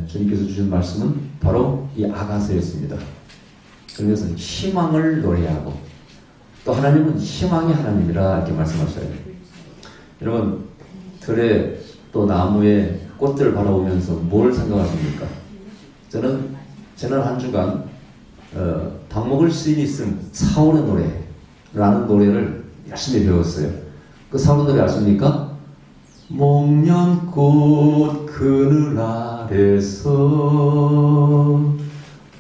주님께서 주신 말씀은 바로 이 아가서였습니다. 그래서 희망을 노래하고 또 하나님은 희망의 하나님이라 이렇게 말씀하셔요. 여러분 들에 또 나무에 꽃들을 바라보면서 뭘 생각하십니까? 저는 지난 한 주간 박목을 시인이 쓴 사월의 노래라는 노래를 열심히 배웠어요. 그 사월의 노래 아십니까? 목련꽃 그늘 아래서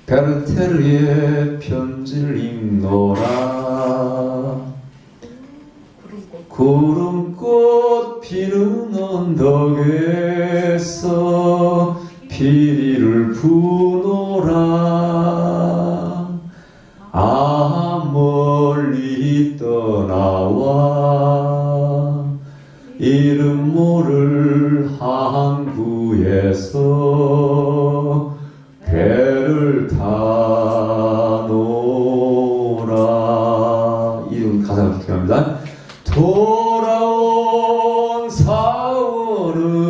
베르테르의 편지를 읽노라. 구름꽃 피는 언덕에서 피리를 부노라. 아 멀리 떠나와 이름 모를 항구에서 배를 타노라. 이 가사가 기억납니다. 돌아온 사월은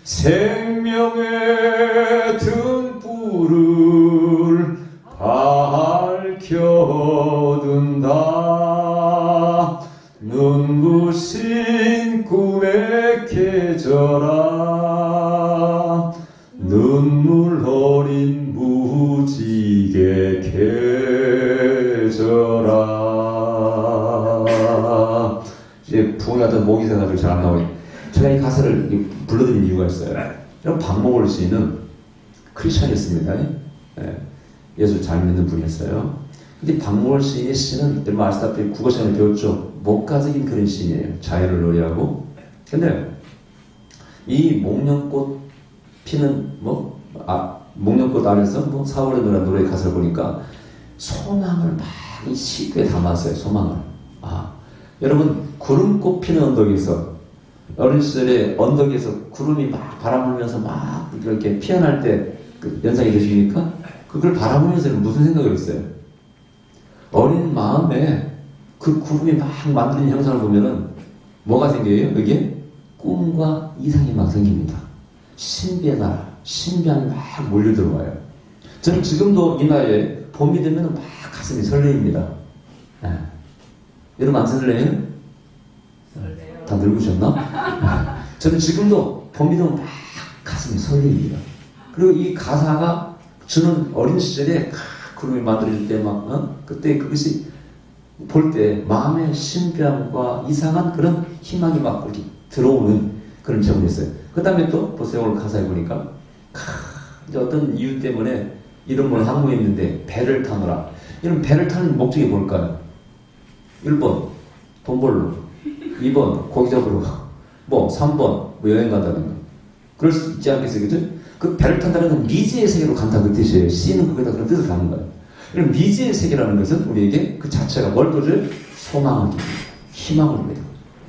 생명의 등불을 밝혀둔다. 눈부신 꿈의 계절아 눈물 어린 무지개 계절아. 이제 부흥이 하던 목이 생각도 잘 안 나오니 제가 이 가사를 불러드린 이유가 있어요. 여러분 박목월 시인은 크리스천이었습니다. 예수 잘 믿는 분이었어요. 근데 박목월 시인의 시는 여러분 아시다시피 국어 시간에 배웠죠. 목가적인 그런 시인이에요. 자연을 노래하고. 근데 이 목련꽃 피는 목련꽃 아래서 사월의 노래 가사를 보니까 소망을 많이 시에 담았어요. 소망을. 여러분 구름꽃 피는 언덕에서 어린 시절에 언덕에서 구름이 막 바람 불면서 막 이렇게 피어날 때 그 연상이 되십니까? 그걸 바라보면서 무슨 생각을 했어요? 어린 마음에 그 구름이 막 만드는 형상을 보면은 뭐가 생겨요? 여기에 꿈과 이상이 막 생깁니다. 신비한 나라, 신비함이 막 몰려들어와요. 저는 지금도 이 나이에 봄이 되면 막 가슴이 설레입니다. 여러분 안 설레요? 다 늙으셨나? 저는 지금도 봄이 되면 막 가슴이 설레입니다. 그리고 이 가사가 저는 어린 시절에 구름이 만들어질 때 그때 그것이 볼 때 마음의 신비함과 이상한 그런 희망이 막 이렇게 들어오는 그런 경험이 있어요. 그 다음에 또 보세요. 오늘 가사에 보니까 이제 어떤 이유 때문에 이런 분 항구에 있는데 배를 타노라. 이런 배를 타는 목적이 뭘까요? 1번 돈 벌러, 2번 고기 잡으러, 3번 여행 간다는 거. 그럴 수 있지 않겠어요? 그죠? 그 배를 탄다는 건 미지의 세계로 간다 그 뜻이에요. 시인은 거기다 그런 뜻을 담은 거예요. 이런 미지의 세계라는 것은 우리에게 그 자체가 뭘 줘요? 소망을 줍니다. 희망을 줍니다.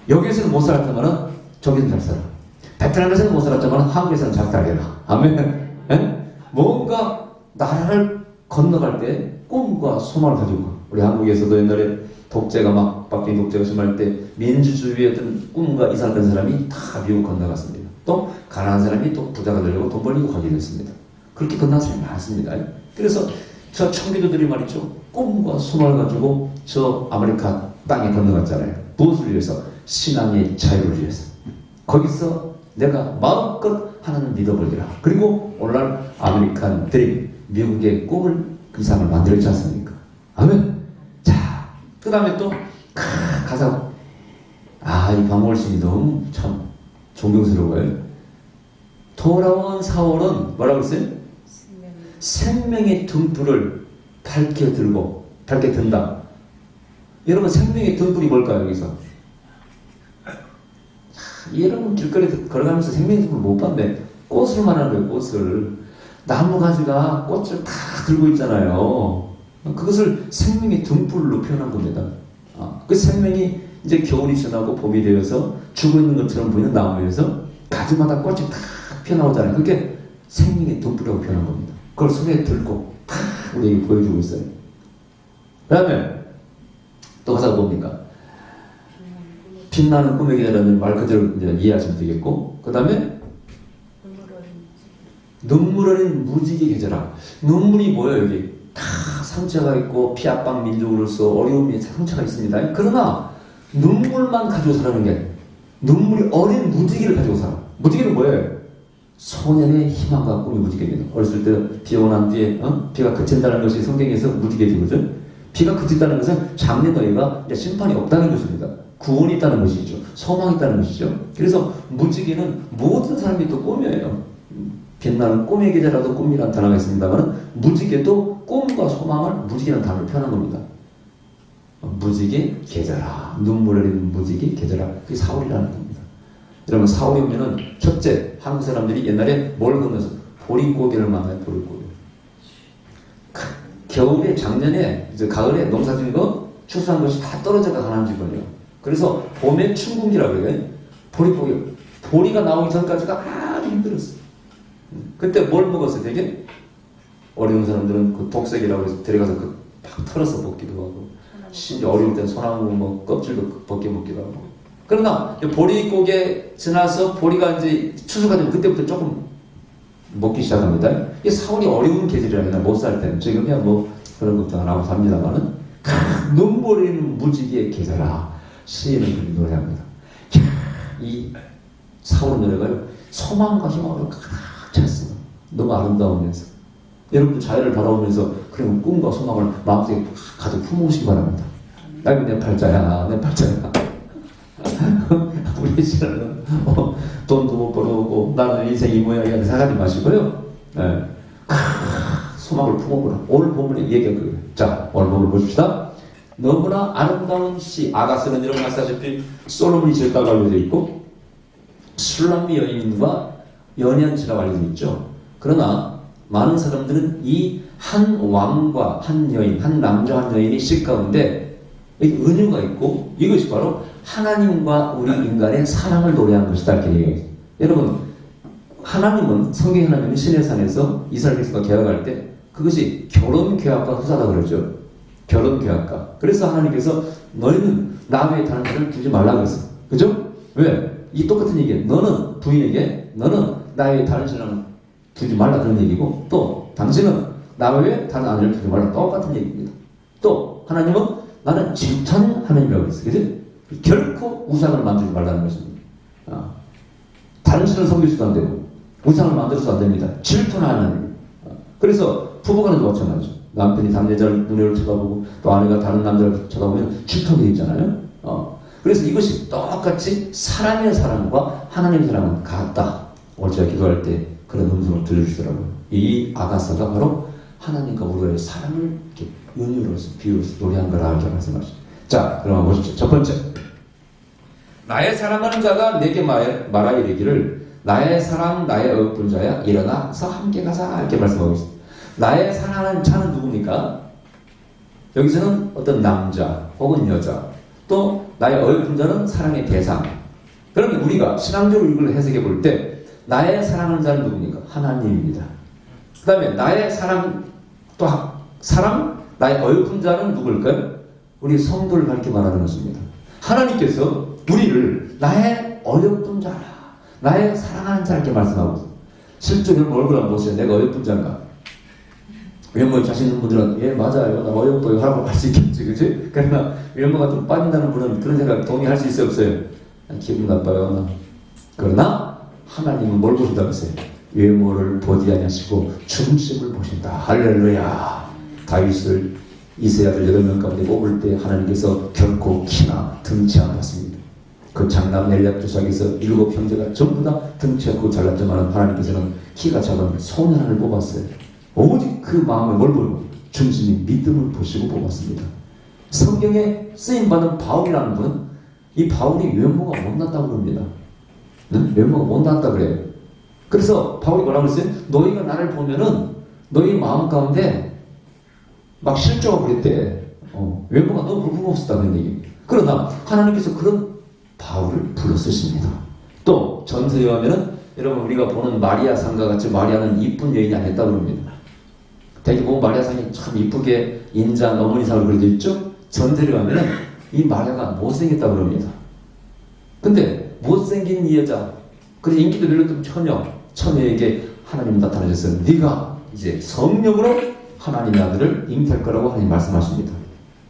여기에서는 못 살았다면 저기는 잘 살아. 베트남에서는 못 살았지만 한국에서는 잘 살아라. 아멘. 뭔가 나라를 건너갈 때 꿈과 소망을 가지고 우리 한국에서도 옛날에 독재가 막 박정희 독재가 심할 때 민주주의의 어떤 꿈과 이상했던 사람이 다 미국 건너갔습니다. 또 가난한 사람이 또 부자가 되려고 돈 벌리고 가게 됐습니다. 그렇게 건너간 사람이 많습니다. 그래서 저 청기도들이 말이죠. 꿈과 소망을 가지고 저 아메리카 땅에 건너갔잖아요. 무엇을 위해서? 신앙의 자유를 위해서. 거기서 내가 마음껏 하나님 믿어보리라. 그리고 오늘날 아메리칸들이 미국의 꿈을 이상을 만들었지 않습니까? 아멘. 자, 그 다음에 또 가사. 이 박목월 시인이 너무 참 존경스러워요. 돌아온 4월은 뭐라고 했어요? 생명의 등불을 밝게 든다. 여러분 생명의 등불이 뭘까요? 여기서 여러분 길거리에 걸어가면서 생명의 등불을 못 봤는데 꽃을 말하는 거예요. 꽃을. 나무 가지가 꽃을 다 들고 있잖아요. 그것을 생명의 등불로 표현한 겁니다. 그 생명이 이제 겨울이 지나고 봄이 되어서 죽어 있는 것처럼 보이는 나무에서 가지마다 꽃이 다 피어나오잖아요. 그게 생명의 등불이라고 표현한 겁니다. 그걸 손에 들고 다 우리에게 보여주고 있어요. 그 다음에 또 가사가 뭡니까? 빛나는 꿈의 계절이라는 말 그대로 이해하시면 되겠고, 그 다음에 눈물 어린 무지개 계절아. 눈물이 뭐예요? 여기 다 상처가 있고 피압방 민족으로서 어려움이 상처가 있습니다. 그러나 눈물만 가지고 살아는 게 아니에요. 눈물이 어린 무지개를 가지고 살아. 무지개는 뭐예요? 소년의 희망과 꿈이 무지개입니다. 어렸을 때 비 오고 난 뒤에 비가 그친다는 것이 성경에서 무지개죠. 그죠? 비가 그친다는 것은 장래 너희가 심판이 없다는 것입니다. 구원이 있다는 것이죠. 소망이 있다는 것이죠. 그래서 무지개는 모든 사람이 또 꿈이에요. 빛나는 꿈의 계절라도 꿈이라는 단어가 있습니다만 무지개도 꿈과 소망을 무지개라는 단어로 표현한 겁니다. 무지개 계절아. 눈물 흘리는 무지개 계절아. 그게 4월이라는 겁니다. 여러분 4월이 오면은 첫째 한국 사람들이 옛날에 뭘 건너서 보릿고개를 만나요. 보릿고개. 겨울에 작년에 이제 가을에 농사 지은 거 추수한 것이 다 떨어져가 가난 지번이에요. 그래서 봄에 춘궁기라고 해요. 보릿고개. 보리가 나오기 전까지가 아주 힘들었어요. 그때 뭘 먹었어요? 되게 어려운 사람들은 그 독색이라고 해서 데려가서 팍 털어서 먹기도 하고 심지어 어려울 땐 소나무 뭐 껍질도 벗겨 먹기도 하고. 그러나 보릿고개 지나서 보리가 이제 추수가 되면 그때부터 조금 먹기 시작합니다. 이게 4월이 어려운 계절이라 그냥 못 살 때는 지금이야 뭐 그런 걱정 안 하고 삽니다만은 눈물이는 무지개 계절아. 시인은 그렇게 노래합니다. 이 4월 노래가요 소망과 희망으로 가득 찼어요. 너무 아름다우면서 여러분들 자연을 바라보면서 그런 꿈과 소망을 마음속에 가득 품으시기 바랍니다. 아이고 내 팔자야 내 팔자야. 우리 시절은 돈도 못 벌어오고 나는 인생이 모양이야 생각하지 마시고요. 네. 소망을 품어보라. 오늘 본문의 얘기가 그거예요. 자 오늘 본문을 보십시다. 너무나 아름다운 시 아가스는 여러분 아시다시피 솔로몬이 지었다고 알려져 있고 술람미 여인과 연연지라고 알려져 있죠. 그러나 많은 사람들은 이 한 왕과 한 여인, 한 남자 한 여인의 시 가운데 은유가 있고 이것이 바로 하나님과 우리 인간의 사랑을 노래한 것이다 이렇게 얘기해요. 여러분 하나님은 성경 하나님은 신의 산에서 이스라엘 백성과 계약할 때 그것이 결혼 계약과 후사다 그러죠. 결혼 계약과. 그래서 하나님께서 너희는 나 외에 다른 사람을 두지 말라고 했어. 그죠? 왜? 이 똑같은 얘기예요. 너는 부인에게 너는 나 외에 다른 사람을 두지 말라 그런 얘기고 또 당신은 나 외에 다른 아내를 두지 말라 똑같은 얘기입니다. 또 하나님은 나는 질투하는 하나님이라고 했어요. 그죠? 결코 우상을 만들지 말라는 것입니다. 다른 신을 섬길 수도 안 되고 우상을 만들어서도 안 됩니다. 질투는 하나님. 그래서 부부간에도 마찬가지죠. 남편이 다른 여자를 눈을 쳐다보고 또 아내가 다른 남자를 쳐다보면 질투하게 있잖아요. 그래서 이것이 똑같이 사람의 사랑과 하나님의 사랑은 같다. 오늘 제가 기도할 때 그런 음성을 들려주시더라고요. 이 아가사가 바로 하나님과 우리의 사랑을 이렇게 은유로서 비유로서 노래한 거라 이렇게 말씀하시죠. 자, 그럼 보십시오. 첫 번째, 나의 사랑하는 자가 내게 말하여 이르기를 나의 사랑 나의 어여쁜 자야 일어나서 함께 가자 이렇게 말씀하고 있습니다. 나의 사랑하는 자는 누굽니까? 여기서는 어떤 남자 혹은 여자 또 나의 어여쁜 자는 사랑의 대상. 그러면 우리가 신앙적으로 이걸 해석해 볼 때 나의 사랑하는 자는 누굽니까? 하나님입니다. 그 다음에 나의 사랑 또 사랑 나의 어여쁜 자는 누굴까요? 우리 성도를 가르쳐 말하는 것입니다. 하나님께서 우리를 나의 어여쁜 자라 나의 사랑하는 자 이렇게 말씀하고 있어요. 실제로 얼굴 한번 보세요. 내가 어여쁜 자인가? 외모에 자신 있는 분들은 예 맞아요 나 어여뻐요 하라고 할 수 있겠지 그치? 그러나 외모가 좀 빠진다는 분은 그런 생각 동의할 수 있어요 없어요? 기분 나빠요 나. 그러나 하나님은 뭘 보신다고 했어요? 외모를 보지 아니하시고 중심을 보신다. 할렐루야. 다윗을 이세 아들 8명 가운데 뽑을 때 하나님께서 결코 키나 등치 않았습니다. 그 장남 엘리압 조상에서 7 형제가 전부 다 등치가 크고 잘났지만 하나님께서는 키가 작은 소년 하나를 뽑았어요. 오직 그 마음에 뭘 보고 중심이 믿음을 보시고 뽑았습니다. 성경에 쓰임받은 바울이라는 분은 이 바울이 외모가 못났다고 그럽니다. 응? 외모가 못났다 그래요. 그래서 바울이 뭐라고 했어요? 너희가 나를 보면은 너희 마음 가운데 막 실조가 그랬대. 외모가 너무 볼품없었다는 얘기. 그러나 하나님께서 그런 바울을 불러 쓰십니다. 또 전서에 하면은 여러분 우리가 보는 마리아 상과 같이 마리아는 이쁜 여인이 아니었다고 그럽니다. 대개 보면 마리아 상이 참 이쁘게 인자한 어머니상을 그려져 있죠? 전서에 하면은 이 마리아가 못생겼다고 그럽니다. 근데 못생긴 이 여자 그래서 인기도 별로 없던 처녀에게 하나님 나타나셔서 네가 이제 성령으로 하나님의 아들을 잉태할 거라고 하나님 말씀하십니다.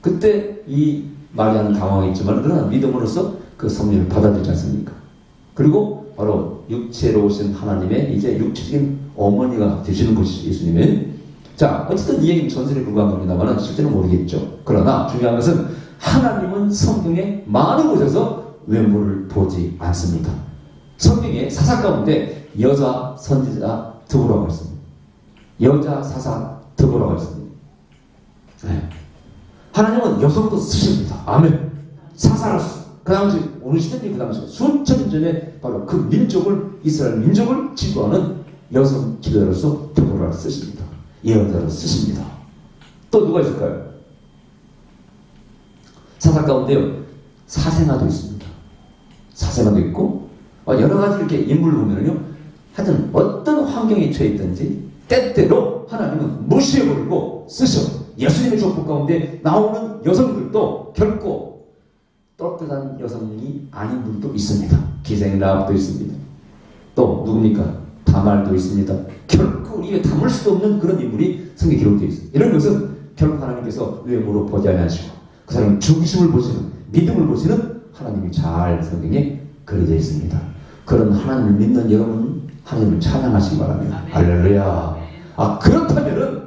그때 이 마리아는 당황했지만 그러나 믿음으로써 그 성령을 받아들이지 않습니까? 그리고 바로 육체로 오신 하나님의 이제 육체적인 어머니가 되시는 것이 예수님의. 자, 어쨌든 이 얘기는 전설에 불과한 겁니다만 실제는 모르겠죠. 그러나 중요한 것은 하나님은 성경의 많은 곳에서 외모를 보지 않습니다. 성경의 사사 가운데 여자 선지자 드보라가 있습니다. 여자 사사 드보라가 있습니다. 네. 하나님은 여성도 쓰십니다. 아멘. 사사로서 그 당시 어느 시대인지 그 당시 수천 년 전에 바로 그 민족을 이스라엘 민족을 지도하는 여성 지도자로서 드보라를 쓰십니다. 예언자로 쓰십니다. 또 누가 있을까요? 사사 가운데요 사생아도 있습니다. 사생아도 있고 여러 가지 이렇게 인물을 보면요 하여튼 어떤 환경에 처해 있든지 때때로 하나님은 무시해버리고 쓰셔. 예수님의 족보 가운데 나오는 여성들도 결코 떳떳한 여성이 아닌 분도 있습니다. 기생 라합도 있습니다. 또 누굽니까? 다말도 있습니다. 결코 우리가 담을 수도 없는 그런 인물이 성경에 기록되어 있습니다. 이런 것은 결코 하나님께서 외모로 보지 아니하시고 그 사람은 중심을 보시는 믿음을 보시는 하나님이 잘 성경에 그려져 있습니다. 그런 하나님을 믿는 여러분 하나님을 찬양하시기 바랍니다. 할렐루야. 그렇다면은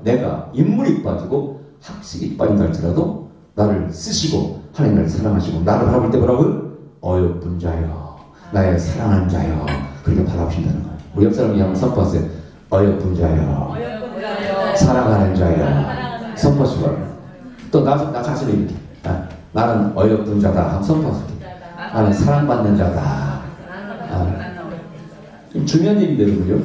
내가 인물이 빠지고 학식이 빠진다 할지라도 나를 쓰시고 하나님 나를 사랑하시고 나를 바라볼 때 뭐라고요? 어여쁜 자여 나의 사랑하는 자여 그렇게 바라보신다는 거예요. 우리 옆 사람이 한번 선포하세요. 어여쁜 자여 사랑하는 자여 선포하시기 바랍니다. 또 나 자신을 이렇게 나는 어여쁜 자다 한번 선포하세요. 나는 사랑받는 자다. 중요한 얘기인데요.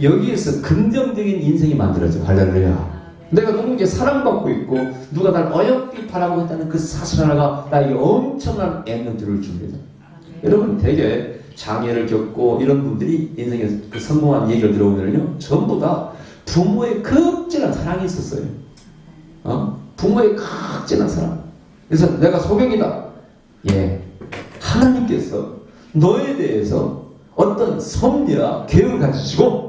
여기에서 긍정적인 인생이 만들어져. 할렐루야. 내가 누군가에게 사랑받고 있고 누가 날 어여삐 바라보고 있다는 그 사실 하나가 나에게 엄청난 에너지를 줍니다. 여러분 되게 장애를 겪고 이런 분들이 인생에서 그 성공한 얘기를 들어보면요 전부 다 부모의 극진한 사랑이 있었어요. 부모의 극진한 사랑. 그래서 내가 소경이다. 예, 하나님께서 너에 대해서 어떤 섭리와 계획을 가지시고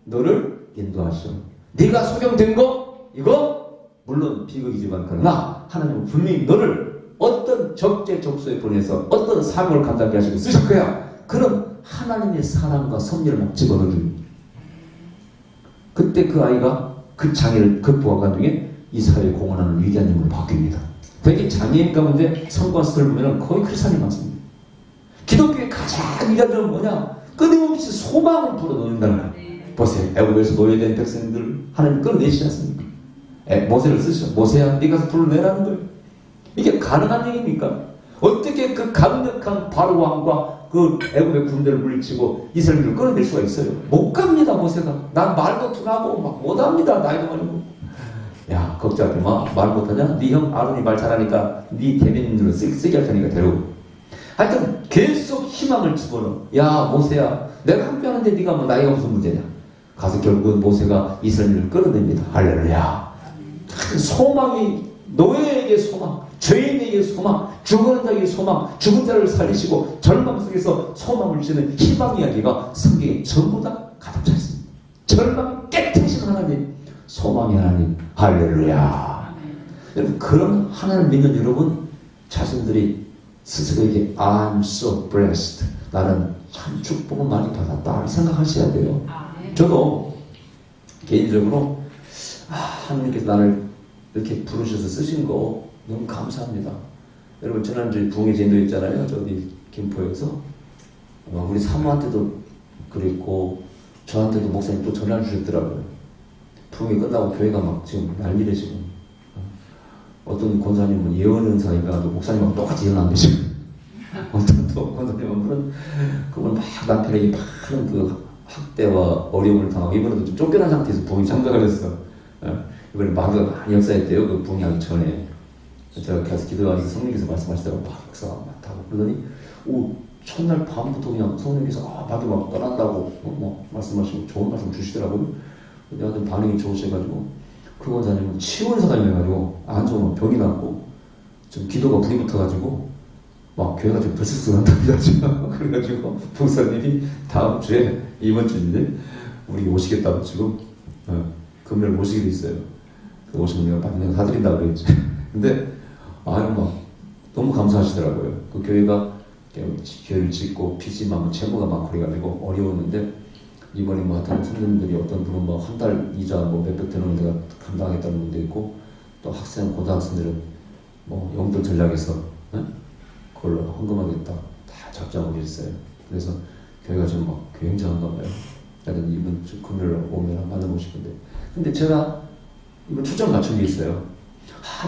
너를 인도하시오. 네가 소경된 거 이거 물론 비극이지만 그러나 하나님은 분명히 너를 어떤 적재적소에 보내서 어떤 사명을 감당하게 하시고 쓰실 거야. 그런 하나님의 사랑과 섭리를 막 집어넣어줍니다. 그때 그 아이가 그 장애를 극복한 중에 이 사회에 공헌하는 위대한 인물로 바뀝니다. 되게 장애인 가운데 성공한 스토리를 보면 거의 크리스찬이 많습니다. 기독교의 가장 위대한 점은 뭐냐? 끊임없이 소망을 불어넣는다는 거예요. 보세요. 애국에서 노예된 백성들 하나님 끌어내시지 않습니까? 모세를 쓰셔. 모세야 네가 가서 불러내라는 거예요. 이게 가능한 얘기입니까? 어떻게 그 강력한 바로 왕과 그 애국의 군대를 물리치고 이스라엘을 끌어낼 수가 있어요? 못 갑니다. 모세가. 난 말도 둔하고 막 못합니다. 나이도 많고. 야 걱정하지 마. 말 못하냐? 네 형 아론이 말 잘하니까 네 대변인으로 쓰게 할 테니까 데려오고. 하여튼 계속 희망을 집어넣어. 야 모세야 내가 함께 하는데 네가 뭐 나이가 무슨 문제냐. 가서 결국은 모세가 이스라엘을 끌어냅니다. 할렐루야. 소망이 노예에게 소망, 죄인에게 소망, 죽은 자에게 소망, 죽은 자를 살리시고 절망 속에서 소망을 주시는 희망 이야기가 성경에 전부 다 가득 차 있습니다. 절망이 깨트리신 하나님, 소망의 하나님. 할렐루야. 여러분 그런 하나님을 믿는 여러분 자신들이 스스로에게 I'm so blessed. 나는 참 축복을 많이 받았다 생각하셔야 돼요. 저도 개인적으로 하나님께서 나를 이렇게 부르셔서 쓰신 거 너무 감사합니다. 여러분 지난주에 부흥의 제인도 있잖아요. 저기 김포에서 우리 사모한테도 그랬고 저한테도 목사님 또 전화를 주셨더라고요. 부흥이 끝나고 교회가 막 지금 난리래 지금. 어떤 권사님은 예언 은사인가 목사님하고 똑같이 예언한대 지금. 어떤 또 권사님은 그분 막 남편에게 많은 그 학대와 어려움을 당하고 이번에도 좀 쫓겨난 상태에서 부흥이 장가를 했어. 이번에 마귀가 많이 역사했대요. 그 부흥하기 전에. 제가 계속 기도하니까 성령께서 말씀하시더라고요. 박사 많다고. 그러더니 첫날 밤부터 그냥 성령께서 마귀 막 떠난다고 말씀하시고 좋은 말씀 주시더라고요. 내가 좀 반응이 좋으셔가지고 그 원사님은 치원사가 임해가지고 안 좋으면 병이 났고 좀 기도가 불이 붙어가지고 막 교회가 좀 들썩들썩한답니다. 그래가지고 목사님이 다음 주에 이번 주인데 우리 오시겠다고 지금 금요일 모시기로 있어요. 그 오시면 내가 사드린다고 그랬지. 근데 아유 막 너무 감사하시더라고요. 그 교회가 교회를 짓고 빚이 막 채무가 막 그래가지고 어려웠는데 이번에 뭐 하여튼 손님들이 어떤 분은 뭐 한 달 이자 뭐 몇백 되는 데가 감당하겠다는 분도 있고 또 학생 고등학생들은 뭐 영도 전략에서 그걸로 헌금하겠다 다 작정하고 있어요. 그래서 교회가 좀 막 굉장한가 봐요. 하여튼 이번 금요일 오면 만나보고 싶은데 근데 제가 이번 초점 맞춘 게 있어요.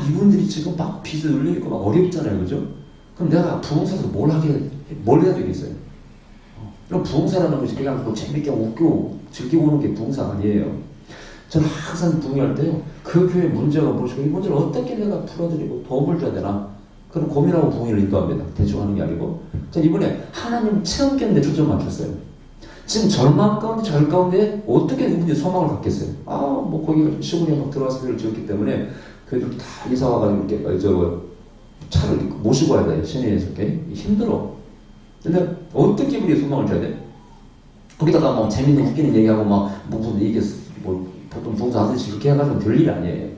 이분들이 지금 막 빚을 늘리고 막 어렵잖아요, 그죠? 그럼 내가 부흥사에서 뭘 해야 되겠어요? 그럼 부흥사라는 것이 그냥 뭐 재밌게 웃고 즐기고 오는 게 부흥사 아니에요. 저는 항상 부흥할 때요, 그 교회 문제가 무엇이고 이 문제를 어떻게 내가 풀어드리고 도움을 줘야 되나 그런 고민하고 부흥을 인도합니다. 대충 하는 게 아니고. 자, 이번에 하나님 체험견에 초점 맞췄어요. 지금 절망 가운데 절 가운데 어떻게 누군지 소망을 갖겠어요? 뭐 거기가 시골에 막 들어와서 교회를 지었기 때문에 그들 다 이사 와가지고 이렇게 차를 모시고 와야 돼. 시내에서 이렇게 힘들어. 근데 어떻게 우리 소망을 줘야 돼? 거기다가 뭐 재밌는 웃기는 얘기하고 막 무슨 이게 뭐 보통 봉사 하듯이 그렇게 해가지고 별 일이 아니에요.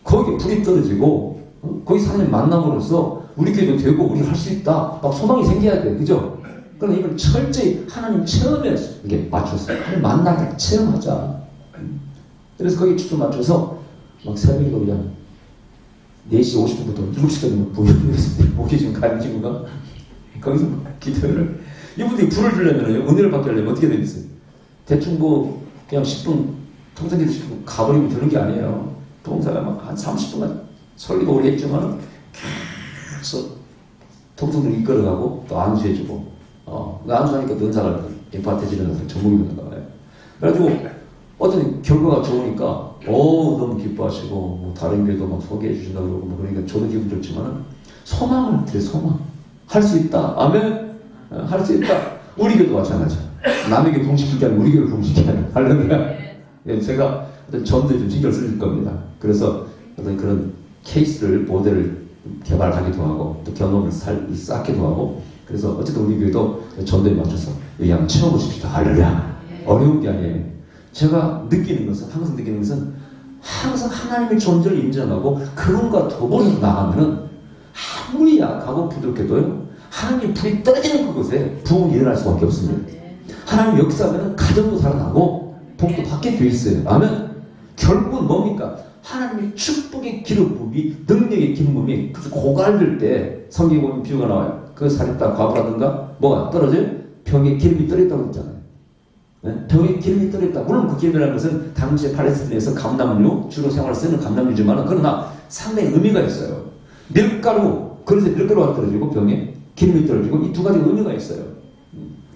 거기에 불이 떨어지고 거기 사람을 만남으로써 우리 교회도 되고 우리 할 수 있다. 막 소망이 생겨야 돼, 그죠? 그럼 이걸 철저히 하나님 체험에 이렇게 맞췄어요. 하나님 만나게 체험하자. 그래서 거기에 초점 맞춰서 막 새벽에도 그냥 4시 50분부터 7시까지 부흥해서 목이 지금 가려지고가 거기서 기도를 이분들이 불을 주려면 은혜를 받게 하려면 어떻게 되겠어요? 대충 뭐 그냥 10분 통성기도 시키고 가버리면 되는 게 아니에요. 봉사가 막 한 30분간 설교가 오래 했지만 계속 통성기를 이끌어가고 또 안수해주고 안수하니까 또 은사가 임파트해지는 전문이 되는가 봐요. 그래가지고 어떤 결과가 좋으니까 너무 기뻐하시고 뭐 다른 교회도 막 소개해 주신다고 그러고 뭐 그러니까 저도 기분 좋지만은 소망을 드려. 소망 할 수 있다. 아멘. 할 수 있다. 우리 교회도 마찬가지야. 남의 교회 동식시키지 않고 우리 교회를 동식시켜야 할렐루야. 제가 어떤 전도에 좀 신경을 쓸 겁니다. 그래서 어떤 그런 케이스를 모델을 개발하기도 하고 또 경험을 쌓기도 하고 그래서 어쨌든 우리 교회도 전도에 맞춰서 여기 한번 채워보십시다. 할렐루야. 어려운 게 아니에요. 제가 느끼는 것은 항상 느끼는 것은 항상 하나님의 존재를 인정하고 그분과 더불어서 나가면은 아무리 약하고 부족해도요 하나님의 불이 떨어지는 그곳에 부흥이 일어날 수밖에 없습니다. 하나님 역사하면 가정도 살아나고 복도 받게 돼 있어요. 아멘. 결국은 뭡니까? 하나님의 축복의 기름 부음이 능력의 기름 부음이 고갈될 때 성경에 보면 비유가 나와요. 그 살했다 과부라든가 뭐가 떨어져요? 병에 기름이 떨어졌다고 했잖아요. 병에 기름이 떨어졌다. 물론 그 기름이라는 것은 당시에 팔레스타인에서 감람류 주로 생활을 쓰는 감람류지만 그러나 상당히 의미가 있어요. 밀가루 그래서 밀가루가 떨어지고 병에 기름이 떨어지고 이 두 가지 의미가 있어요.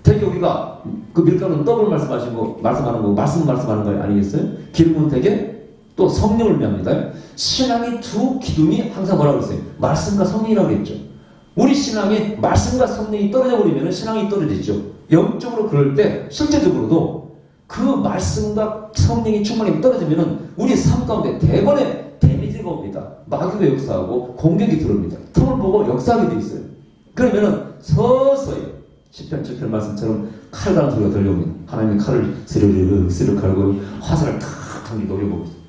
되게 우리가 그 밀가루는 떡을 말씀하는 거 말씀하는 거 아니겠어요? 기름은 되게 또 성령을 의미합니다. 신앙의 두 기둥이 항상 뭐라고 그랬어요? 말씀과 성령이라고 했죠. 우리 신앙에 말씀과 성령이 떨어져 버리면 신앙이 떨어지죠. 영적으로 그럴 때 실제적으로도 그 말씀과 성령이 충만히 떨어지면 우리 삶 가운데 대번에 데미지가 옵니다. 마귀가 역사하고 공격이 들어옵니다. 틈을 보고 역사하게 돼 있어요. 그러면은 서서히 10편 7편 말씀처럼 칼 가는 소리가 들려옵니다. 하나님의 칼을 스르륵 갈고 화살을 탁 노려봅니다.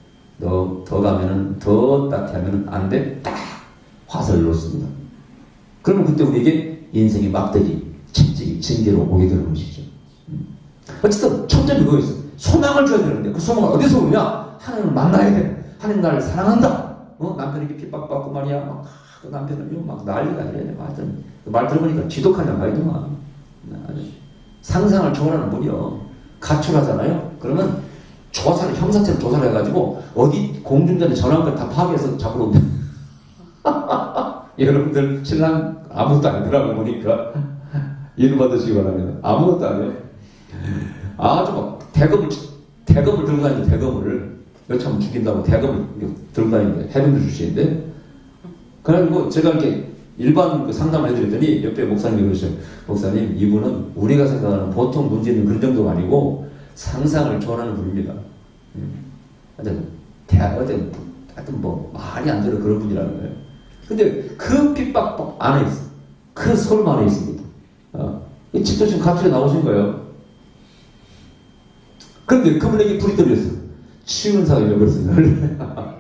더 가면은 더 딱히 하면은 안 돼. 딱 화살을 놓습니다. 그러면 그때 우리에게 인생의 막대기, 채찍이 징계로 오게 되는 것이죠. 어쨌든 초점이 그거 있어. 소망을 줘야 되는데 그 소망을 어디서 오느냐? 하나님을 만나야 돼. 하나님 나를 사랑한다. 남편에게 핍박받고 말이야. 막 그 남편은 막 난리가 아니래. 말 들어보니까 지독하냐 말이더만. 상상을 초월하는 분이요. 가출하잖아요. 그러면 조사를 형사처럼 조사를 해가지고 어디 공중전에 전화한걸 다 파악해서 잡으러 온다. 여러분들 신랑 아무것도 아니더라고 보니까 이름 받으시기 바랍니다. 아무것도 아니에요. 아주 막 대검을 들고 다니는 대검을 여차하면 죽인다고 대검을 들고 다니는 해병대 출신인데 그래가지고 제가 이렇게 일반 그 상담을 해드렸더니 옆에 목사님이 그러셔요. 목사님 이분은 우리가 생각하는 보통 문제 있는 그런 정도가 아니고 상상을 초월하는 분입니다. 하여튼 뭐 말이 안 되는 그런 분이라는 거예요. 근데 그 핍박 안에 있어. 그 소름 안에 있습니다. 이 집도 지금 가출해 나오신 거예요. 그런데 그분에게 불이 떨어졌어. 치유은사가 이어버렸어요.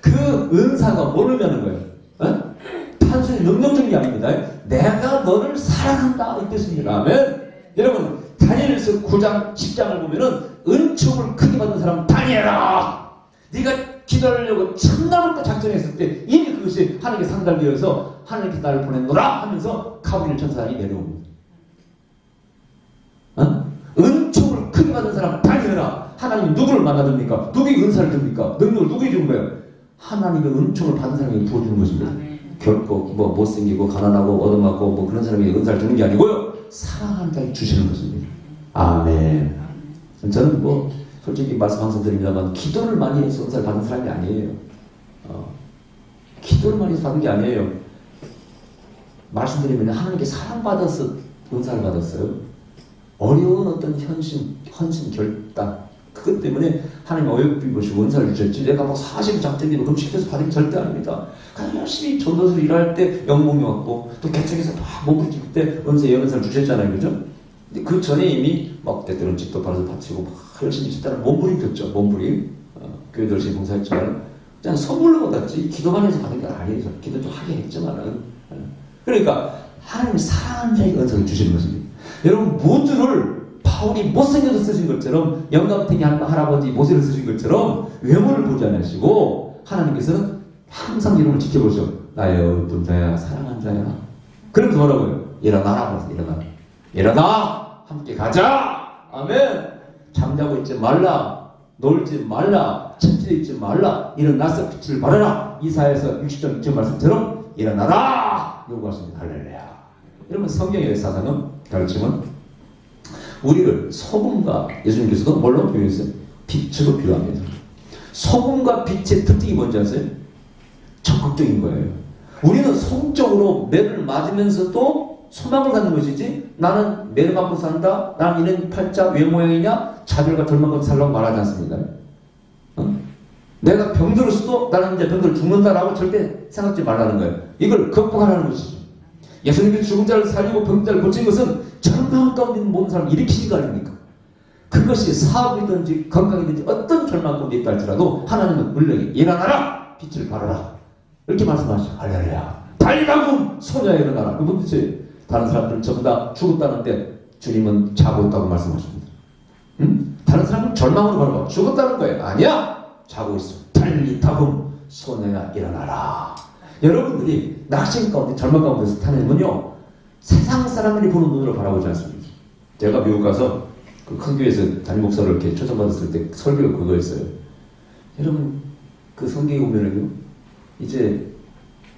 그 은사가 뭘 의미하는 거예요? 어? 단순히 능력적인 게 아닙니다. 내가 너를 사랑한다 이 뜻입니다. 아멘. 여러분 다니엘서 9장 10장을 보면은 은총을 크게 받은 사람 다니엘아, 네가 기도하려고 참나무도 작정했을 때 이미 그것이 하나님께 상달되어서 하나님께 나를 보냈노라 하면서 가브리엘 천사장이 내려옵니다. 어? 은총을 크게 받은 사람 다니엘아, 하나님이 누구를 만나줍니까? 누구에게 은사를 줍니까? 능력을 누구에게 주는 거예요? 하나님의 은총을 받은 사람에게 부어주는 것입니다. 결코 뭐 못생기고 가난하고 얻어맞고 뭐 그런 사람에게 은사를 주는 게 아니고요, 사랑하는 자에게 주시는 것입니다. 아멘. 저는 뭐 솔직히 말씀 항상 드립니다만 기도를 많이 해서 은사를 받은 사람이 아니에요. 기도를 많이 해서 받은 게 아니에요. 말씀드리면 하나님께 사랑받아서 은사를 받았어요. 어려운 어떤 헌신 결단, 그것 때문에 하나님 어여삐 보시고 은사를 주셨지, 내가 뭐 40일 작정되고 금식해서 받은 게 절대 아닙니다. 그냥 열심히 전도서로 일할 때 영웅이 왔고, 또 개척에서 막 몸부림칠 때 은사를 주셨잖아요. 그죠? 근데 그 전에 이미 막 때때로는 집도 팔아서 바치고 막 열심히 짓다는 몸부림쳤죠. 몸부림. 교회도 열심히 봉사했지만 그냥 선물로 받았지 기도만 해서 받은 게 아니에요. 기도 좀 하긴 했지만은. 그러니까 하나님이 사랑하는 자에게 은사를 주시는 것입니다. 여러분 모두를 바울이 못생겨서 쓰신 것처럼, 영감탱이 할아버지 모세를 쓰신 것처럼 외모를 보지 않으시고 하나님께서는 항상 이름을 지켜보셔. 나의 어떤 자야, 사랑한 자야. 그러면서 뭐라고요? 일어나라. 일어나! 함께 가자! 아멘! 잠자고 있지 말라. 놀지 말라. 침실에 있지 말라. 일어나서 빛을 발하라. 이사야서 60장 2절 말씀처럼 일어나라! 요구하십니다. 할렐루야. 여러분 성경의 사상은, 가르침은 우리를 소금과, 예수님께서도 뭘로 표현했어요? 빛으로 필요합니다. 소금과 빛의 특징이 뭔지 아세요? 적극적인 거예요. 우리는 성적으로 매를 맞으면서도 소망을 갖는 것이지, 나는 매를 맞고 산다, 나는 이런 팔자 외 모양이냐, 자들과 절망과 살라고 말하지 않습니다. 내가 병들었어도 나는 이제 병들어 죽는다라고 절대 생각하지 말라는 거예요. 이걸 극복하라는 것이죠. 예수님께서 죽은 자를 살리고 병든 자를 고친 것은 절망 가운데 있는 모든 사람을 일으키신 거 아닙니까? 그것이 사업이든지 건강이든지 어떤 절망 가운데 있다 할지라도 하나님은 물렁이 일어나라! 빛을 발하라! 이렇게 말씀하시죠. 할렐루야. 달리라고 소녀야 일어나라. 그분 뜻이 다른 사람들은 전부 다 죽었다는데 주님은 자고 있다고 말씀하십니다. 다른 사람은 절망으로 바라봐 죽었다는 거예요. 아니야! 자고 있어. 달리다금 소녀야 일어나라. 여러분들이 낙심 가운데 절망 가운데서 타는군요, 세상 사람들이 보는 눈으로 바라보지 않습니다. 제가 미국 가서 그 큰 교회에서 담임 목사를 이렇게 초청받았을 때 설교가 그거였어요. 여러분 그 성경에 보면은요, 이제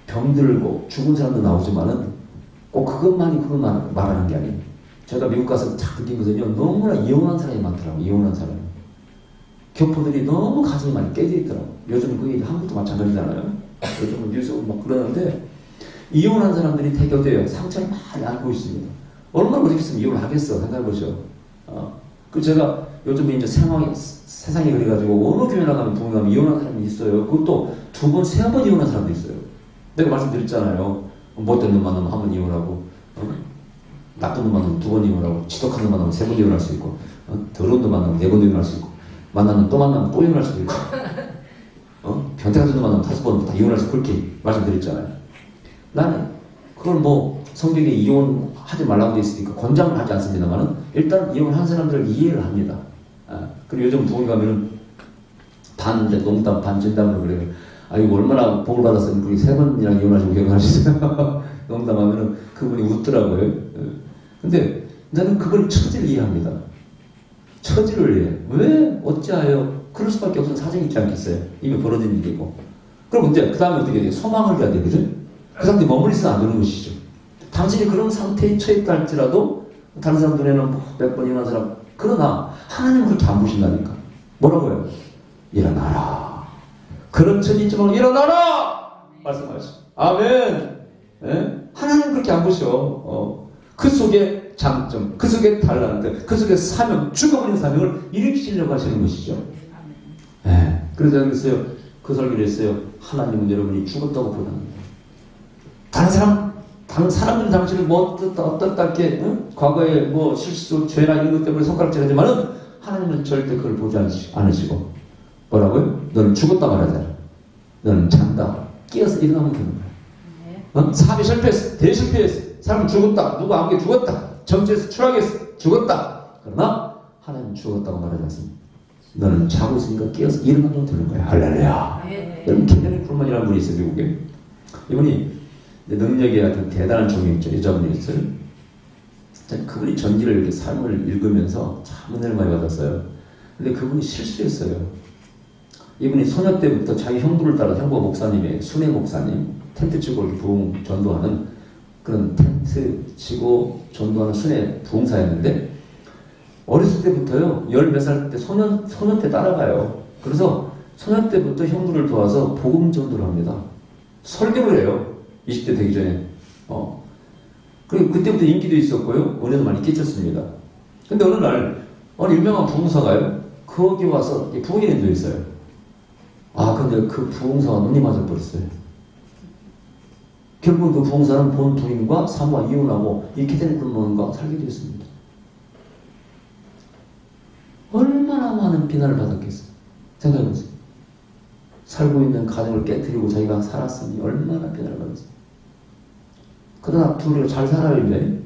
병들고 죽은 사람도 나오지만은 꼭 그것만 말하는 게 아니에요. 제가 미국 가서 딱 느낀 것은요, 너무나 이혼한 사람이 많더라고요. 이혼한 사람이. 교포들이 너무 가슴이 많이 깨져 있더라고요. 요즘 그게 한국도 마찬가지잖아요. 요즘은 뉴스 막 그러는데 이혼한 사람들이 대교돼요. 상처를 많이 안고 있습니다. 얼마나 어렵겠으면 이혼을 하겠어. 생각해보죠. 그 제가 요즘 이제 세상이 그래가지고 어느 교회 나가면 부모님 가면 이혼한 사람이 있어요. 그것도 2번, 3번 이혼한 사람도 있어요. 내가 말씀드렸잖아요. 못된 놈 만나면 1번 이혼하고, 나쁜 놈 만나면 2번 이혼하고, 지독한 놈 만나면 3번 이혼할 수 있고, 더러운 놈 만나면 4번 이혼할 수 있고, 만나면 또 이혼할 수도 있고, 변태 같은 놈 만나면 5번 다 이혼할 수 있고, 그렇게 말씀드렸잖아요. 나는 그걸 뭐 성경에 이혼하지 말라고 돼 있으니까 권장을 하지 않습니다만은 일단 이혼한 사람들을 이해를 합니다. 그리고 요즘 부모님 가면은 반 농담 반 진담으로 그래요. 이거 얼마나 복을 받았으면 그렇게 3번이나 이혼하시고 결혼하시죠. 농담하면은 그분이 웃더라고요. 근데 나는 그걸 처지를 이해합니다. 처지를 이해. 왜 어찌하여 그럴 수밖에 없는 사정이 있지 않겠어요? 이미 벌어진 일이고. 그럼 이제 그 다음에 어떻게 돼요? 소망을 줘야 돼요. 그죠? 그 상태에 머물러 있으면 안 되는 것이죠. 당신이 그런 상태에 처했다 할지라도 다른 사람 눈에는 몇 번 일어난 사람, 그러나 하나님은 그렇게 안 보신다니까. 뭐라고요? 일어나라. 그런 처지 있지 말고 일어나라! 말씀하시죠. 아멘. 예? 하나님은 그렇게 안 보셔. 그 속에 장점, 그 속에 달란트, 그 속에 사명, 죽어버린 사명을 일으키시려고 하시는 것이죠. 예. 그래서 그랬어요. 그 설교를 했어요. 하나님은 여러분이 죽었다고 보답니다. 다른 사람들은 당신을 뭐 어떻다 이렇게 과거에 뭐 실수, 죄나 이런 것 때문에 손가락질하지만은 하나님은 절대 그걸 보지 않으시고 뭐라고요? 너는 죽었다 말하잖아. 너는 잔다. 깨어서 일어나면 되는 거야. 사업이 실패했어. 대실패했어. 사람은 죽었다. 누구 아무게 죽었다. 정치에서 추락했어. 죽었다. 그러나 하나님은 죽었다고 말하지 않습니다. 너는 자고 있으니까 깨어서 일어나면 되는 거야. 할렐루야. 여러분 케네디 쿨만이라는 분이 있어요. 미국에. 이분이 능력이 아주 대단한 종이 있죠. 여자분이 있어요. 그분이 전기를 이렇게 삶을 읽으면서 참 은혜를 많이 받았어요. 근데 그분이 실수했어요. 이분이 소녀 때부터 자기 형부를 따라 형부가 목사님의 순회 목사님 텐트 치고 이렇게 부흥 전도하는 그런 텐트 치고 전도하는 순회 부흥사였는데 어렸을 때부터요 10몇 살 때 소년 때 따라가요. 그래서 소년 때부터 형부를 도와서 복음 전도를 합니다. 설교를 해요. 20대 되기 전에. 그리고 그때부터 인기도 있었고요. 은혜도 많이 끼쳤습니다. 근데 어느 날 유명한 부흥사가요. 거기 와서 부흥회에 앉아 있어요. 근데 그 부흥사가 눈이 맞아버렸어요. 결국 그 부흥사는 본 부인과 사모와 이혼하고 이렇게 된 굶어가 살게 되었습니다. 얼마나 많은 비난을 받았겠어요. 생각해보세요. 살고 있는 가정을 깨뜨리고 자기가 살았으니 얼마나 비난을 받았어요. 그러나 둘이 잘 살아요, 이제.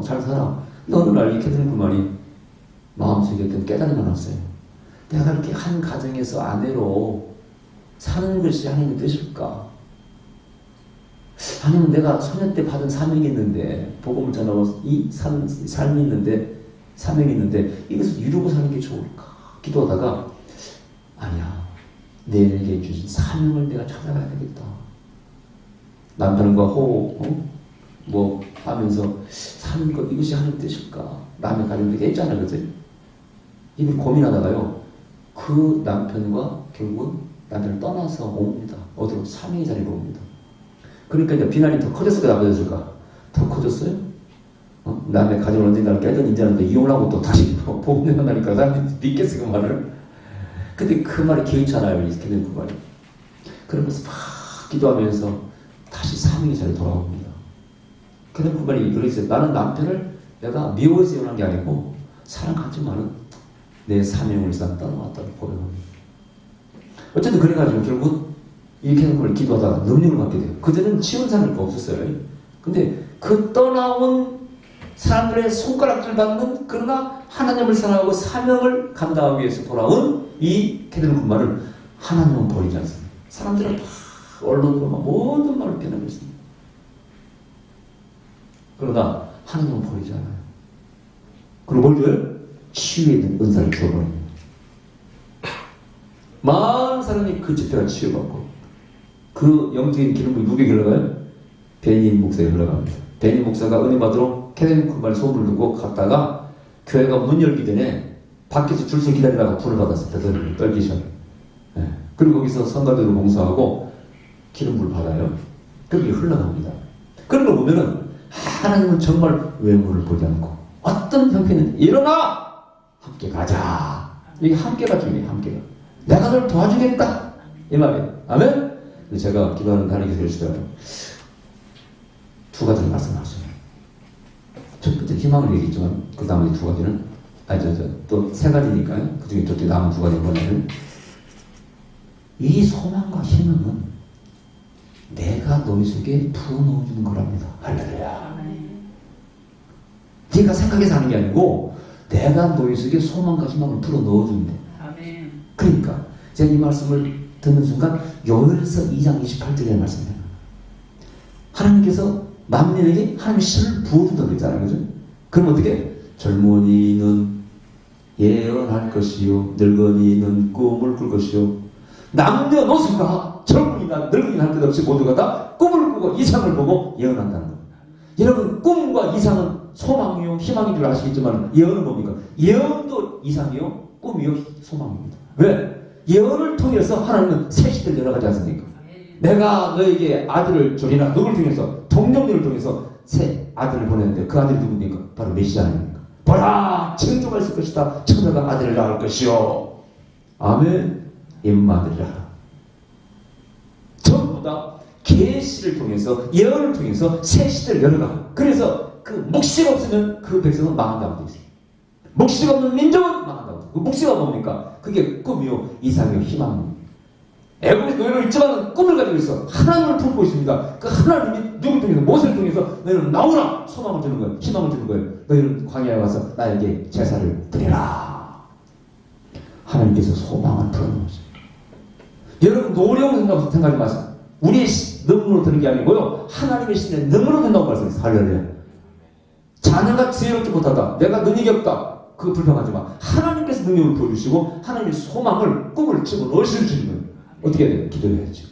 잘 살아. 근데 어느 날 이렇게 된 굶만이 마음속에 어떤 깨달음이 났어요. 내가 이렇게 한 가정에서 아내로 사는 것이 하나님의 뜻일까? 아니면 내가 소년 때 받은 사명이 있는데 복음을 전하고 이 삶이 있는데 사명이 있는데 이것을 이루고 사는 게 좋을까? 기도하다가 아니야. 내게 주신 사명을 내가 찾아가야 되겠다. 남편과 하면서 사는 것 이것이 하나님의 뜻일까? 남의 가정들이 했잖아, 그지? 이미 고민하다가요. 그 남편과 결국은 남편을 떠나서 옵니다. 어디로? 사명의 자리로 옵니다. 그러니까 이제 비난이 더 커졌을까, 나빠졌을까? 더 커졌어요? 남의 가정을 언젠가 깨든 이제는 또 이혼하고 또 다시 복음을 한다니까 사람들이 믿겠어, 그 말을. 근데 그 말이 개의찮아요, 이렇게 된 그 말이. 그러면서 막 기도하면서 다시 사명의 자리로 돌아옵니다. 그런 그 말이 그랬어요. 나는 남편을 내가 미워해서 이혼한 게 아니고 사랑하지만은 내 사명을 위해서 떠나왔다고 고백합니다. 어쨌든 그래가지고 결국 이렇게 하는 걸 기도하다가 능력을 받게 돼요. 그전에는 지원사는 없었어요. 근데 그 떠나온 사람들의 손가락질 받는 그러나 하나님을 사랑하고 사명을 감당하기 위해서 돌아온 이 케네디 쿨만을 하나님은 버리지 않습니다. 사람들은 다 언론으로 모든 말을 비난하고 있습니다. 그러나 하나님은 버리지 않아요. 그리고 뭘 줘요? 치유에 있는 은사를 주어버립니다. 많은 사람이 그 집회가 치유받고 그 영적인 기름이 누구에게 흘러가요? 베니 목사에게 흘러갑니다. 베니 목사가 은혜 받으러 케네디 쿨만의 소문을 듣고 갔다가 교회가 문 열기 전에 밖에서 줄서 기다리다가 불을 받았어요. 떨기셔. 네. 그리고 거기서 성가대로 봉사하고 기름불 받아요. 그렇게 흘러갑니다. 그런 걸 보면은 하나님은 정말 외모를 보지 않고 어떤 형편은 일어나! 함께 가자. 이게 함께가 중요해요. 함께가. 내가 널 도와주겠다. 이 말이에요. 아멘? 제가 기도하는 하나님께서 그러시더라고요. 두 가지를 말씀하셨어요. 첫 번째 희망을 얘기했지만 그 다음에 두 가지는 또 세 가지니까요. 그 중에 또 남은 두 가지는 뭐냐면 이 소망과 희망은 내가 너희 속에 부어넣어주는 거랍니다. 할렐루야. 네가 생각해서 하는 게 아니고 내가 너희 속에 소망과 희망을 불어넣어준대. 그러니까 제가 이 말씀을 듣는 순간 요엘서 2장 28절의 말씀이에요. 하나님께서 만민에게 하나님의 신을 부어준다고 그랬잖아요. 그죠? 그럼 어떻게? 젊은이는 예언할 것이요 늙은이는 꿈을 꿀 것이요 남녀노소가 젊은이나 늙은이나 할 것 없이 모두가 다 꿈을 꾸고 이상을 보고 예언한다는 겁니다. 여러분 꿈과 이상은 소망이요 희망인 줄 아시겠지만 예언은 뭡니까? 예언도 이상이요 꿈이요 소망입니다. 왜? 예언을 통해서 하나님은 새 시대를 열어가지 않습니까? 내가 너에게 아들을 주리라. 누굴 통해서? 동정녀를 통해서 새 아들을 보냈는데 그 아들이 누굽니까? 바로 메시아 아닙니까? 보라! 청조가 있을 것이다. 처녀가 아들을 낳을 것이요. 아멘. 임마들이라. 전부 다 계시를 통해서 예언을 통해서 새 시대를 열어가. 그래서 그 묵시가 없으면 그 백성은 망한다고 되어 있어요. 묵시가 없는 민족은 망한다고 되어 있어요. 그 묵시가 뭡니까? 그게 꿈이요, 이상이요, 희망입니다. 애굽에서 너희는 있지만 꿈을 가지고 있어. 하나님을 품고 있습니다. 그 하나님이 누굴 통해서, 모세를 통해서 너희는 나오라! 소망을 주는 거예요. 희망을 주는 거예요. 너희는 광야에 와서 나에게 제사를 드리라. 하나님께서 소망을 풀어놓으세요. 여러분 노령 생각하지 마세요. 우리의 능력으로 되는 게 아니고요, 하나님의 신의 능력으로 된다고 말씀했어요. 할렐루야. 자녀가 지혜롭지 못하다, 내가 능력이 없다, 그거 불평하지 마. 하나님께서 능력을 보여주시고 하나님의 소망을, 꿈을 집어넣으시는 거예요. 어떻게 해야 돼요? 기도해야죠.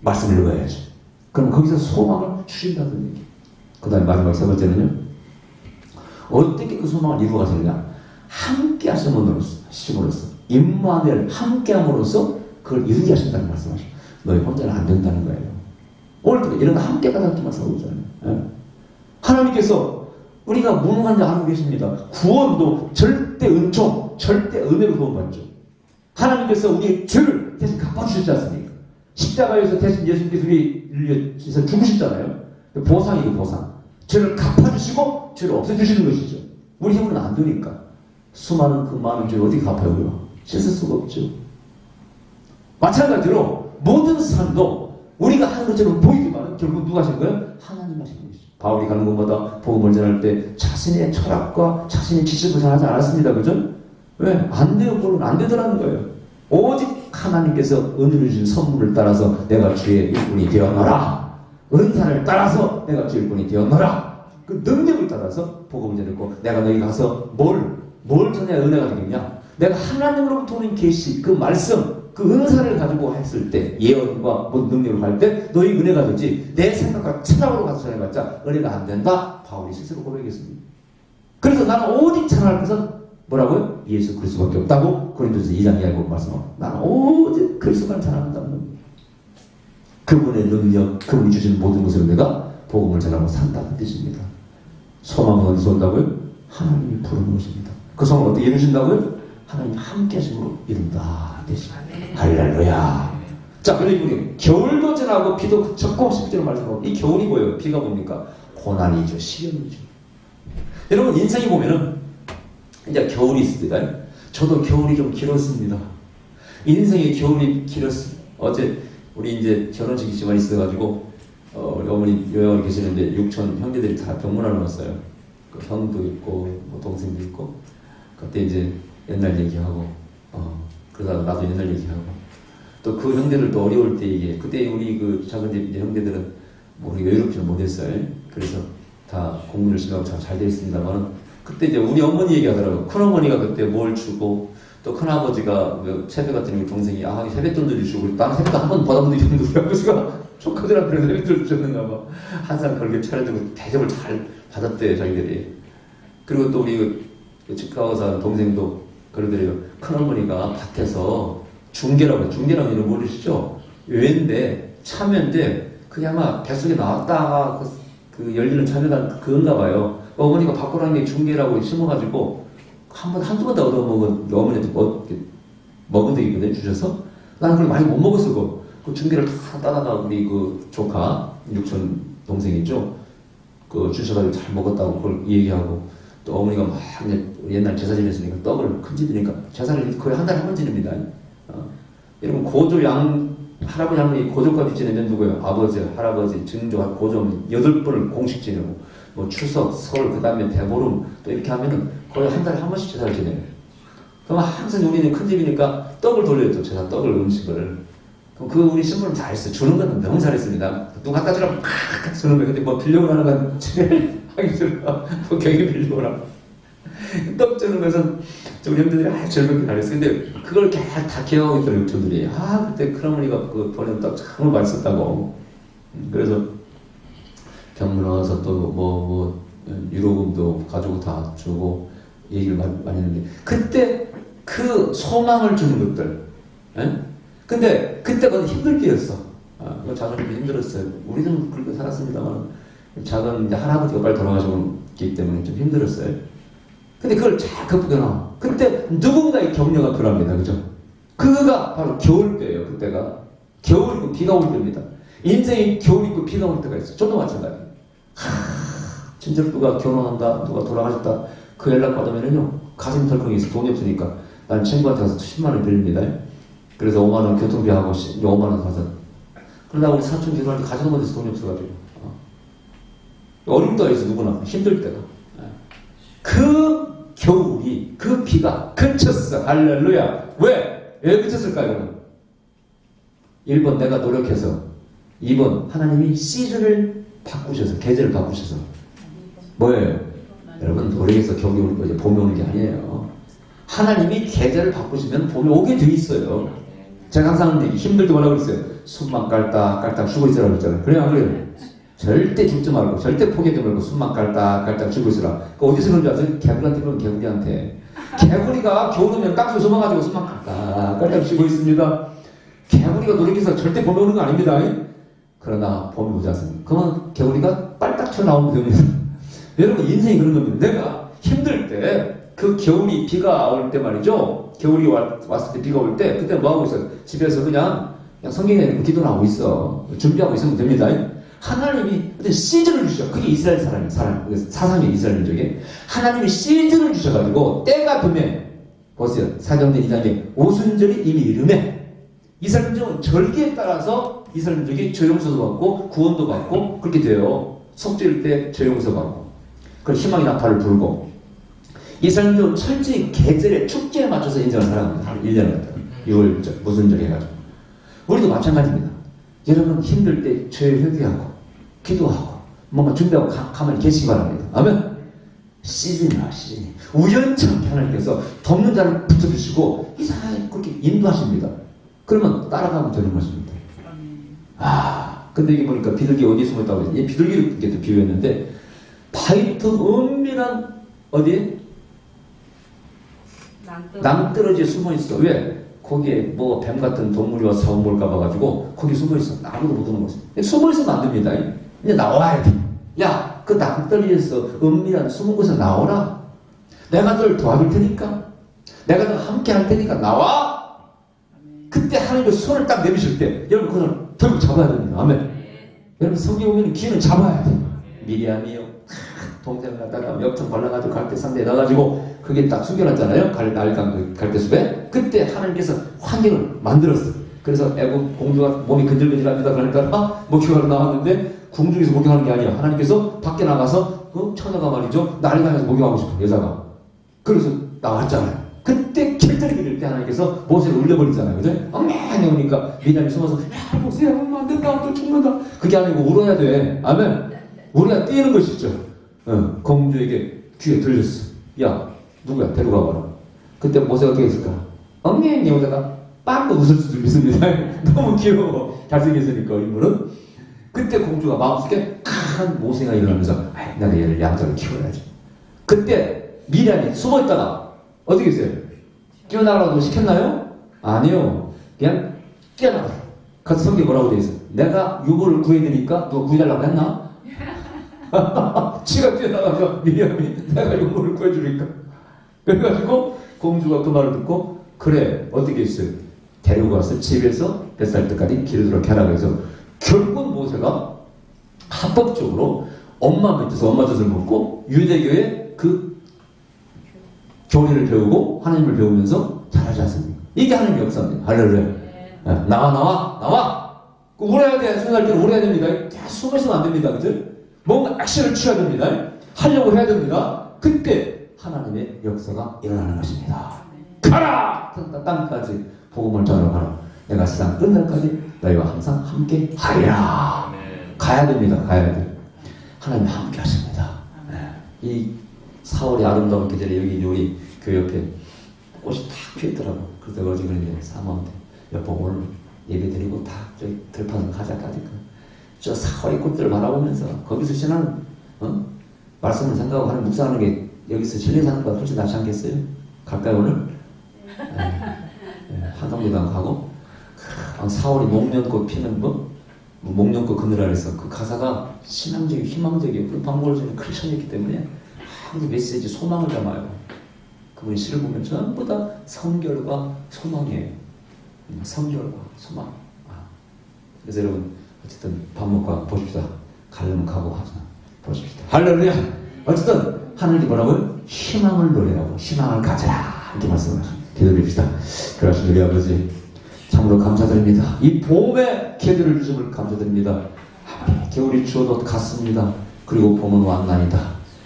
말씀을 읽어야죠. 그럼 거기서 소망을 주신다는 얘기. 그 다음에 마지막 세 번째는요, 어떻게 그 소망을 이루어가시느냐? 함께 하심으로써, 임마누엘, 함께 함으로써 그걸 이루게 하신다는 말씀하시죠. 너희 혼자는 안 된다는 거예요. 오늘도 이런 거 함께 가자기만 하고 있잖아요. 예? 하나님께서 우리가 무능한지 알고 계십니다. 구원도 절대 은총, 절대 은혜로 구원받죠. 하나님께서 우리의 죄를 대신 갚아주셨지 않습니까? 십자가에서 대신 예수님께서 우리를 위해서 죽으셨잖아요. 보상이고 보상. 죄를 갚아주시고 죄를 없애주시는 것이죠. 우리 힘으로는 안 되니까. 수많은 그 많은 죄를 어떻게 갚아요? 씻을 수가 없죠. 마찬가지로 모든 사람도 우리가 하는 것처럼 보이지만 결국 누가 하신 거예요? 하나님 하신 것이죠. 바울이 가는 곳마다 복음을 전할 때 자신의 철학과 자신의 지식을 전하지 않았습니다. 그죠? 왜? 안 돼요. 그건 안 되더라는 거예요. 오직 하나님께서 은혜를 주신 선물을 따라서 내가 주의 일꾼이 되었노라. 은사를 따라서 내가 주의 일꾼이 되었노라. 그 능력을 따라서 복음을 전했고, 내가 너희 가서 뭘 전해야 은혜가 되겠냐? 내가 하나님으로부터 오는 계시, 그 말씀, 그 은사를 가지고 했을 때, 예언과 모든 능력을 할 때 너희 은혜가 되지, 내 생각과 철학으로 가서 전해봤자 은혜가 안 된다. 바울이 스스로 고백했습니다. 그래서 나는 오직 전할 것은 뭐라고요? 예수 그리스도밖에 없다고 고린도서 2장 2절에 보면 말씀하고, 나는 오직 그리스도만 전한다는 겁니다. 그분의 능력, 그분이 주신 모든 것으로 내가 복음을 전하고 산다는 뜻입니다. 소망은 어디서 온다고요? 하나님이 부르는 것입니다. 그 소망을 어떻게 이루신다고요? 하나님 함께 하심으로 이룬다 뜻입니다. 할렐루야. 자, 그리고 우리 겨울도 지나고 비도 적고 10절을 말씀하고, 이 겨울이 뭐예요? 비가 뭡니까? 고난이죠. 시련이죠. 여러분 인생이 보면은 이제 겨울이 있습니다. 저도 겨울이 좀 길었습니다. 인생의 겨울이 길었어요. 어제 우리 이제 결혼식 시간이 있어가지고 우리 어머니 요양원에 계시는데 6천 형제들이 다 병문안을 왔어요. 그 형도 있고 뭐 동생도 있고, 그때 이제 옛날 얘기하고 그러다가 나도 옛날 얘기하고, 또 그 형제들도 어려울 때 이게 그때 우리 그 작은 집 형제들은 뭐 우리가 외롭지는 못했어요. 그래서 다 공부 열심히 하고 잘 돼 있습니다만, 그때 이제 우리 어머니 얘기하더라고요. 큰어머니가 그때 뭘 주고, 또 큰아버지가 세배 같은 동생이 세뱃돈들이 주고, 나는 세뱃돈 한 번 받아본 적이 없는데 우리 아버지가 조카들한테 세뱃돈을 주셨는가 봐. 항상 그렇게 차려주고 대접을 잘 받았대요, 자기들이. 그리고 또 우리 치카고 사는 동생도 그러더래요. 큰어머니가 밭에서 중계라고 이름 모르시죠? 외인데 참외인데 그게 아마 뱃속에 나왔다가 그 열리는 참외가 그건가 봐요. 어머니가 바꾸라는 게 중계라고 심어가지고 한두 번 다 얻어먹은 어머니한테 먹은 데 있거든요. 주셔서 나는 그걸 많이 못 먹었어. 그 중계를 다 따다가 우리 그 조카 육촌 동생이죠. 그 주셔가지고 잘 먹었다고 그걸 얘기하고, 또 어머니가 막 옛날 제사 지냈으니까 떡을 큰 집이니까 제사를 거의 한 달에 한 번 지냅니다. 여러분 고조 할아버지 할머니 고조까지 지내면 누구예요? 아버지, 할아버지, 증조, 고조 8번을 공식 지내고, 뭐 추석, 설, 그 다음에 대보름 또 이렇게 하면은 거의 한 달에 한 번씩 제사를 지내요. 그럼 항상 우리는 큰 집이니까 떡을 돌려줘. 제사 떡을, 음식을. 그럼 그 우리 신부는 잘했어요. 주는 건 너무 잘했습니다. 누가 갖다 주라면 팍 주는 거예요. 근데 뭐 빌려고 하는 건 제일 하기 싫어. 뭐 괜히 빌려오라. 떡 주는 것은 우리 형들이 즐겁게 잘했어요. 근데 그걸 다 기억하고 있더라고요, 육촌들이. 그때 큰어머니가 그 보낸 떡 정말 맛있었다고. 그래서 병문안 와서 또 유로금도 가지고 다 주고 얘기를 많이 했는데, 그때 그 소망을 주는 것들. 근데 그때가 힘들 때였어. 작은 집 힘들었어요. 우리는 그렇게 살았습니다만, 작은 이제 할아버지가 빨리 돌아가셨기 때문에 좀 힘들었어요. 근데 그걸 잘 극복해놔. 그때 누군가의 격려가 필요합니다. 그죠? 그가 바로 겨울 때예요. 그때가 겨울이고 비가 올 때입니다. 인생이 겨울이고 비가 올 때가 있어요. 저도 마찬가지예요. 진짜로 누가 결혼한다, 누가 돌아가셨다, 그 연락 받으면은요, 가슴이 덜컹해서 돈이 없으니까 난 친구한테 가서 10만 원 빌립니다. 그래서 5만 원 교통비하고 5만 원 가서 그러다 우리 사촌 결혼할 때 가져온 데서 돈이 없어가지고 어림도 있어 누구나 힘들 때가 그 겨울이 그 비가 그쳤어. 할렐루야. 왜 그쳤을까요? 1번 내가 노력해서 2번 하나님이 시즌을 바꾸셔서 계절을 바꾸셔서 뭐예요? 여러분 노력해서 겨울이 오는 거지 봄이 오는 게 아니에요. 하나님이 계절을 바꾸시면 봄이 오게 돼 있어요. 제가 항상 힘들 때 뭐라고 그랬어요? 숨만 깔딱깔딱 쉬고 있으라고 그랬잖아요. 그래요 안 그래요? 절대 죽지 말고 절대 포기하지 말고 숨만 깔딱깔딱 쉬고 있으라. 그 어디서 그런 줄 아세요? 개구리한테 그러면 개구리한테. 개구리가 겨울 오면 깡소에 숨어가지고 숨만 깔딱깔딱 쉬고 있습니다. 개구리가 노력해서 절대 봄이 오는 거 아닙니다. 그러나 봄이 오지 않습니다. 그러면 개구리가 빨딱 튀어나오면 됩니다. 여러분 인생이 그런 겁니다. 내가 힘들 때 그 겨울이 비가 올 때 말이죠. 겨울이 왔을 때 비가 올 때 그때 뭐 하고 있어요? 집에서 그냥 성경에 기도를 하고 있어. 준비하고 있으면 됩니다. 하나님이 시즌을 주셔. 그게 이스라엘 사상의 이스라엘 민족에 하나님이 시즌을 주셔가지고 때가 되면 보세요. 사도행전 2장에 오순절이 이미 이르매 이스라엘 민족은 절기에 따라서 이스라엘 민족이 죄용서도 받고 구원도 받고 그렇게 돼요. 속죄일 때 죄용서 받고 그 희망의 나팔을 불고 이스라엘 민족은 철저히 계절의 축제에 맞춰서 인생을 살아갑니다. 1년을 6월 무슨 절 해가지고 우리도 마찬가지입니다. 여러분 힘들 때 죄 회개하고 기도하고 뭔가 준비하고 가만히 계시기 바랍니다. 아멘. 시즌이야 시즌. 우연찮게 하나님께서 덮는 자를 붙여주시고 이상하게 그렇게 인도하십니다. 그러면 따라가면 되는 것입니다. 근데 이게 보니까 비둘기 어디에 숨었다고 했지? 비둘기를 이렇게 비유했는데 바위 틈 은밀한 어디에? 낭떠러지에 숨어있어. 왜? 거기에 뭐 뱀 같은 동물이 와서 잡아먹을까 봐가지고 거기 숨어있어. 아무도 못 오는 거지. 숨어있으면 안 됩니다. 이제 나와야 돼. 야, 그 낭떠러지에서 은밀한 숨은 곳에 나오라. 내가 널 도와줄 테니까. 내가 널 함께 할 테니까 나와. 그때 하나님의 손을 딱 내미실 때 여러분 그걸 결국 잡아야 됩니다. 아멘. 여러분 성경 보면 귀는 잡아야 돼. 미리암이요. 동생을 갖다가 엽통 발라가지고 갈대상대에 넣어가지고 그게 딱 숨겨놨잖아요. 갈대숲에. 그때 하나님께서 환경을 만들었어. 그래서 애국 공주가 몸이 근질근질합니다. 그러니까 목욕하러 나왔는데 궁중에서 목욕하는 게 아니야. 하나님께서 밖에 나가서 처녀가 말이죠. 나를 향해서 목욕하고 싶어. 여자가. 그래서 나왔잖아요. 그때 킬터리 기를 때 하나님께서 모세를 울려버리잖아요. 그죠? 엉망이 오니까 미리암이 숨어서 야 모세야 하면 안 된다. 또 죽는다. 그게 아니고 울어야 돼. 아멘. 우리가 뛰는 것이죠. 공주에게 귀에 들렸어. 야 누구야 데려가 봐라. 그때 모세가 어떻게 했을까? 엉망이 오다가 빵도 웃을 줄 믿습니다. 너무 귀여워. 잘생겼으니까 인물은. 그때 공주가 마음속에 큰 모세가 일어나면서 내가 얘를 양자로 키워야지. 그때 미리암이 숨어있다가 어떻게 했어요? 뛰어나가라고 시켰나요? 아니요. 그냥 뛰어나가. 그 성경에 뭐라고 되어 있어요? 내가 유보를 구해드리니까 누가 구해달라고 했나? 지가 뛰어나가서 미리암이 내가 유보를 구해주니까. 그래가지고 공주가 그 말을 듣고 그래 어떻게 했어요? 데리고 가서 집에서 몇 살 때까지 기르도록 하라고 해서 결국 모세가 합법적으로 엄마 밑에서 엄마 젖을 먹고 유대교의 그 교리를 배우고 하나님을 배우면서 잘하지 않습니까? 이게 하나님의 역사입니다. 할렐루야. 나와. 울어야 돼. 생각할 때는 울어야 됩니다. 다 숨어서는 안 됩니다. 그죠? 뭔가 액션을 취해야 됩니다. 하려고 해야 됩니다. 그때 하나님의 역사가 일어나는 것입니다. 가라! 땅까지 복음을 전하러 가라. 내가 세상 끝날까지 너희와 항상 함께 하리라. 가야 됩니다. 가야 돼. 하나님 함께 하십니다. 이 4월의 아름다운 계절에 여기 우리 그 옆에 꽃이 탁 피었더라고. 그래서 어제 그런데 사모한테 여보 오늘 예배 드리고 다 저기 들판 가자까지 저 4월의 꽃들을 바라보면서 거기서 신하는 말씀을 생각하고 하는 묵상하는 게 여기서 실내 사는 것보다 훨씬 낫지 않겠어요? 갈까요 오늘? 한강대강 가고 4월에 목련꽃 피는 목련꽃 그늘 아래서 그 가사가 신앙적이고 희망적이고 그 방법을 주는 크리스천이기 때문에 그 메시지 소망을 담아요. 그분이 시를 보면 전부 다 성결과 소망이에요. 성결과 소망. 그래서 여러분 어쨌든 밥 먹고 보십시다. 가려면 가고 하자. 보십시다. 할렐루야. 어쨌든 하나님께 뭐라고요? 희망을 노래라고, 희망을 가져라, 이렇게 말씀하십니다. 기도드립시다. 그러신 우리 아버지 참으로 감사드립니다. 이 봄에 기회를 주심을 감사드립니다. 겨울이 추워도 갔습니다. 그리고 봄은 왔나이다.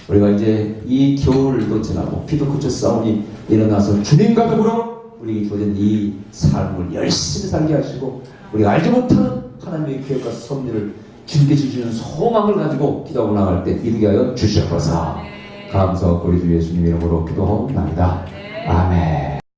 우리가 이제 이 겨울도 지나고 비도 그쳐 싸우니 일어나서 주님과 더불어 우리에게 주어진 이 삶을 열심히 살게 하시고, 우리가 알지 못하는 하나님의 계획과 섭리를 주님께 주시는 소망을 가지고 기도하고 나갈 때 이루게 하여 주시옵소서. 감사하고 우리 주 예수님 이름으로 기도하옵나이다. 아멘.